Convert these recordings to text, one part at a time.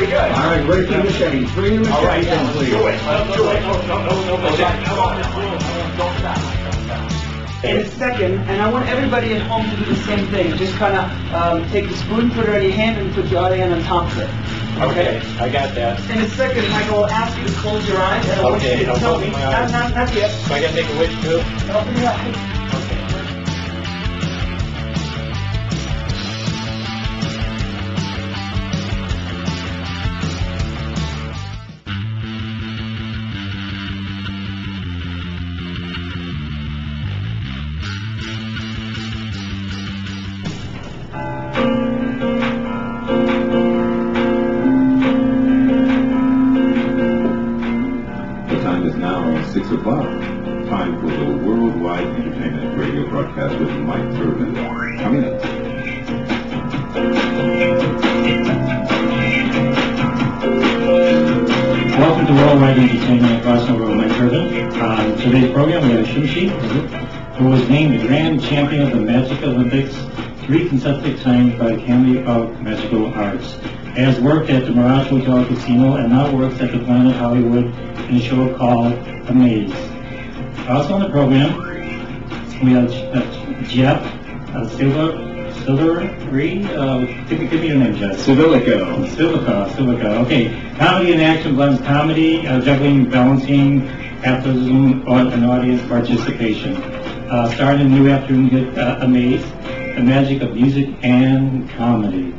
good. All right, ready for the machetes. Bring the machetes in, please. Do it. Do it. In a second, and I want everybody at home to do the same thing. Just kind of take the spoon, put it in your hand, and put your other hand on top of it. Okay, I got that. In a second, Michael will ask you to close your eyes, and I want you to tell me. Not yet. So I got to take a wish too? Open your eyes. The time is now 6 o'clock. Time for the Worldwide Entertainment Radio broadcast with Mike Turbin. Coming up. Welcome to Worldwide Entertainment crossover with Mike Turbin. On today's program, we have Shumshi, who was named the Grand Champion of the Magic Olympics 3 consecutive times by the Academy of Magical Arts. Has worked at the Mirage Hotel Casino and now works at the Planet Hollywood in a show called Amaze. Also on the program, we have Jeff Silvery. Give me your name, Jeff. Silvico. Okay. Comedy and action blends comedy, juggling, balancing, athleticism, and audience participation. Starring in the new afternoon hit Amaze, the magic of music and comedy.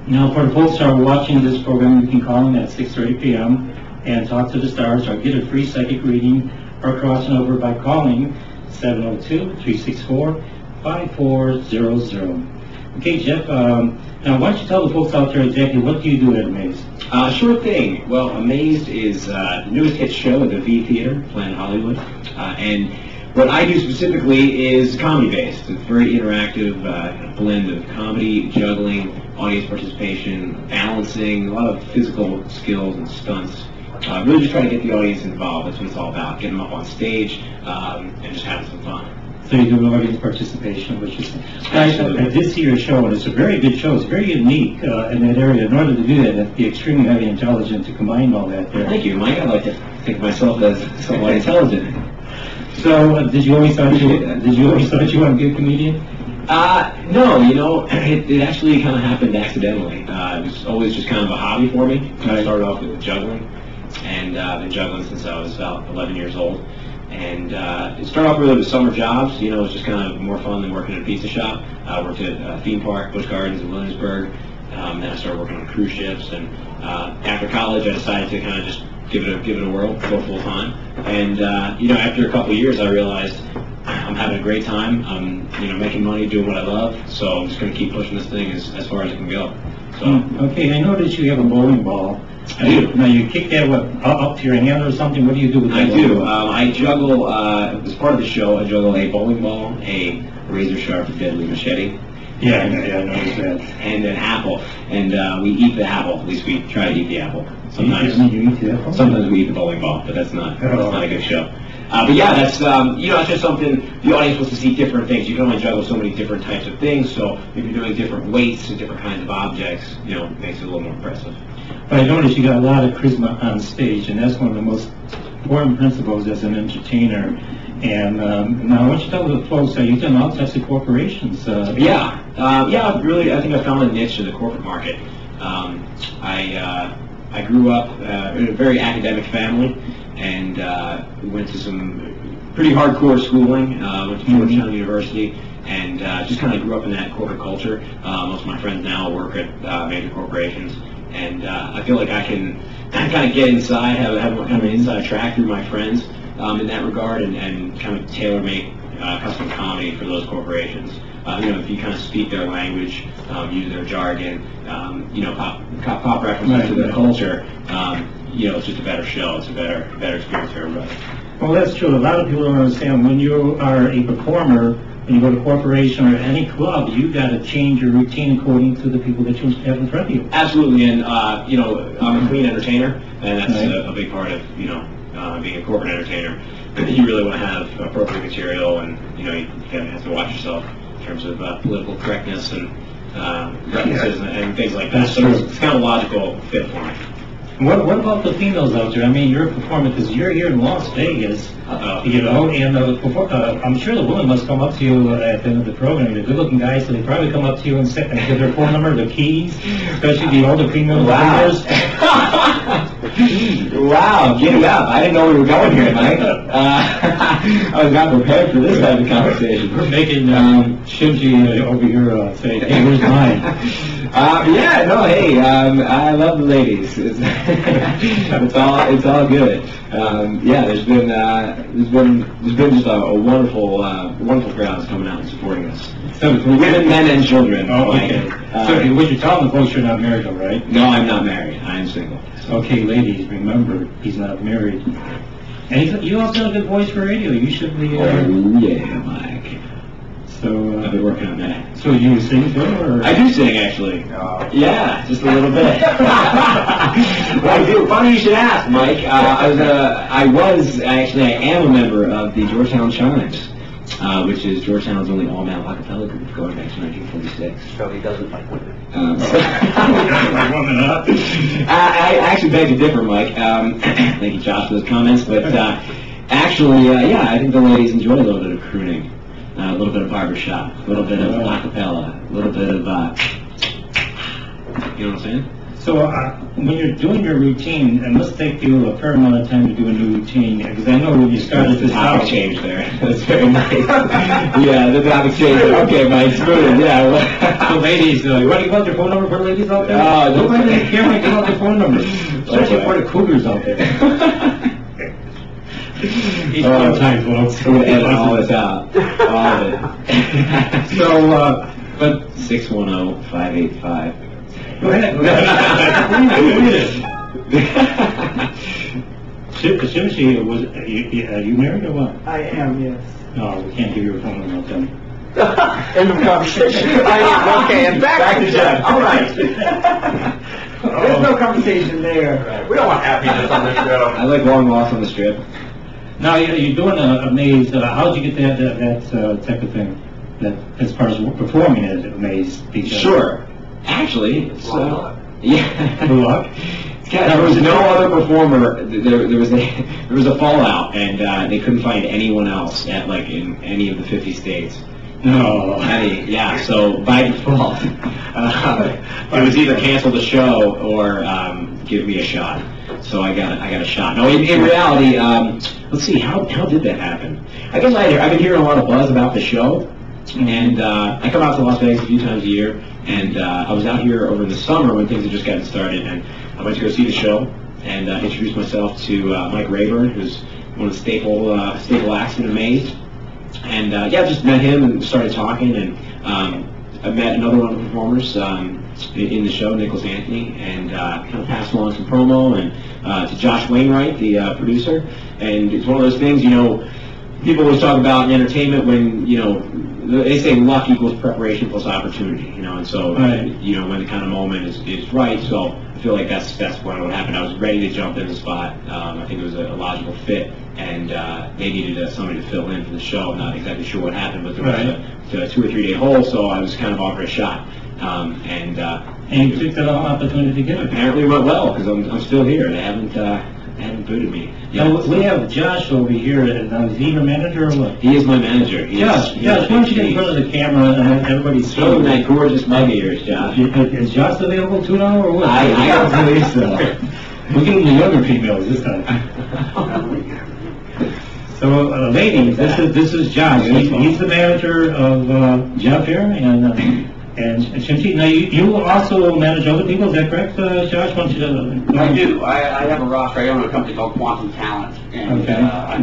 Now, for the folks who are watching this program, you can call in at 6:30 p.m. and talk to the stars or get a free psychic reading or crossing over by calling 702-364-5400. Okay, Jeff, now why don't you tell the folks out there exactly what do you do at Amaze? Sure thing. Well, Amazed is the newest hit show at the V Theater, Planet Hollywood. And what I do specifically is comedy-based. It's a very interactive blend of comedy, juggling, audience participation, balancing, a lot of physical skills and stunts. Really just try to get the audience involved. That's what it's all about. Getting them up on stage and just having some fun. So you do audience participation, which is I did see your show, and it's a very good show. It's very unique in that area. In order to do that, you have to be extremely highly intelligent to combine all that there. Thank you, Mike. I like to think of myself as somewhat intelligent. So did you always thought you want to be a comedian? No, you know, it actually kind of happened accidentally. It was always just kind of a hobby for me. I started off with juggling, and been juggling since I was about 11 years old. And it started off really with summer jobs. You know, it was just kind of more fun than working at a pizza shop. I worked at a theme park, Busch Gardens in Williamsburg. Then I started working on cruise ships. And after college, I decided to kind of just give it a whirl, go full time. And you know, after a couple of years, I realized I'm having a great time. I'm making money, doing what I love. So I'm just going to keep pushing this thing as far as it can go. So okay, I know that you have a bowling ball. I do. Now you kick that up to your hand or something. What do you do with that? I do. I juggle, as part of the show, I juggle a bowling ball, a razor sharp deadly machete. Yeah, I noticed that. And an apple. And we eat the apple. At least we try to eat the apple. Sometimes you eat the apple? Sometimes we eat the bowling ball, but that's not a good show. But yeah, that's it's just something the audience wants to see different things. You can only juggle so many different types of things, so if you're doing different weights and different kinds of objects, it makes it a little more impressive. But I noticed you got a lot of charisma on stage, and that's one of the most important principles as an entertainer. And now, why don't you tell the folks that you've done all types of corporations? Yeah, I think I found a niche in the corporate market. I grew up in a very academic family, and went to some pretty hardcore schooling. Went to Georgetown University, and just kind of grew up in that corporate culture. Most of my friends now work at major corporations. And I feel like I can kind of get inside, have kind of an inside track through my friends in that regard, and kind of tailor-make custom comedy for those corporations. If you kind of speak their language, use their jargon, pop references to their culture, it's just a better show. It's a better experience for everybody. Well, that's true. A lot of people don't understand when you are a performer. When you go to a corporation or any club, you got to change your routine according to the people that you have in front of you. Absolutely, and I'm a clean entertainer, and that's a big part of being a corporate entertainer. You really want to have appropriate material, and you have to watch yourself in terms of political correctness and references and things like that. That's So true. it's kind of a logical fit for me. What about the females out there? I mean, you're performing because you're here in Las Vegas, you know, and I'm sure the women must come up to you at the end of the program. They're good-looking guys, so they probably come up to you and give their phone number, their keys, especially the older female singers. Wow, get it up. I didn't know we were going here, Mike. I was not prepared for this type of conversation. We're making Shimji over here say, "Hey, where's mine?" Yeah, no, hey, I love the ladies. It's all good. Yeah, there's been just a wonderful crowds coming out and supporting us. So, Women, men, and children. Oh, okay. So, what you're telling the folks, you're not married, though, right? No, I'm not married. I am single. Okay, ladies, remember, he's not married. And you also have a good voice for radio. You should be. Oh yeah, Mike. So I've been working on that. So you sing too, or? I do sing, actually. Yeah, just a little bit. Well, I do. Funny you should ask, Mike. I am a member of the Georgetown Chimes, which is Georgetown's only all-male a cappella group going back to 1946. So he doesn't like women. I actually beg to differ, Mike. Thank you, Josh, for those comments. But actually, yeah, I think the ladies enjoy a little bit of crooning. A little bit of barbershop, a little bit of acapella, a little bit of, you know what I'm saying? So when you're doing your routine, it must take you a fair amount of time to do a new routine, because I know when you started The this topic out. change there. That's very nice. Yeah, the topic change. Okay, Mike, smooth. Yeah. So ladies, you want to give out your phone number for ladies out there? Oh, Nobody in the camera give out their phone number. Especially for the cougars out there. He's time, folks. We're going to edit all this out. All of it. So, but 610-585. go ahead. Shimshi, are you married or what? I am, yes. No, we can't give you a phone number, I'll tell you. End of conversation. Okay, and back to Jeff. All right. There's no conversation there. We don't want happiness on this show. I like long walks on the strip. Now, you're doing a maze. How'd you get that type of thing? That, as far as performing at a maze? Sure. Actually, it's, yeah. Good luck. There was no other performer. There was a fallout, and they couldn't find anyone else at in any of the 50 states. No. Yeah. So by default, it was either cancel the show or give me a shot. So I got a shot. No, in reality, let's see, how did that happen? I guess I've been hearing a lot of buzz about the show, and I come out to Las Vegas a few times a year, and I was out here over the summer when things had just gotten started, and I went to go see the show and introduced myself to Mike Rayburn, who's one of the staple acts in Amazed, and yeah, just met him and started talking, and I met another one of the performers in the show, Nicholas Anthony, and kind of passed along some promo, and to Josh Wainwright, the producer. And it's one of those things, people always talk about in entertainment when, they say luck equals preparation plus opportunity, and so, right. When the kind of moment is right, so I feel like that's what happened. I was ready to jump in the spot. I think it was a logical fit, and they needed somebody to fill in for the show. I'm not exactly sure what happened, but there was a 2 or 3 day hole, so I was kind of offered a shot. And you took that opportunity to get it. apparently it went well, because I'm still here. They haven't booted me. Now, we have Josh over here, and is he your manager or what? He is my manager. Josh, why don't you get in front of the camera and everybody see Show him that gorgeous mug of yours, Josh. Is Josh available too now, or what? I don't believe so. We're getting the younger females this time. So, ladies, this is Josh. He's the manager of Jeff here, and Shimshi. Now, you also manage other people, is that correct, Josh? Why don't you I do. I have a roster. I own a company called Quantum Talent, and Okay. I'm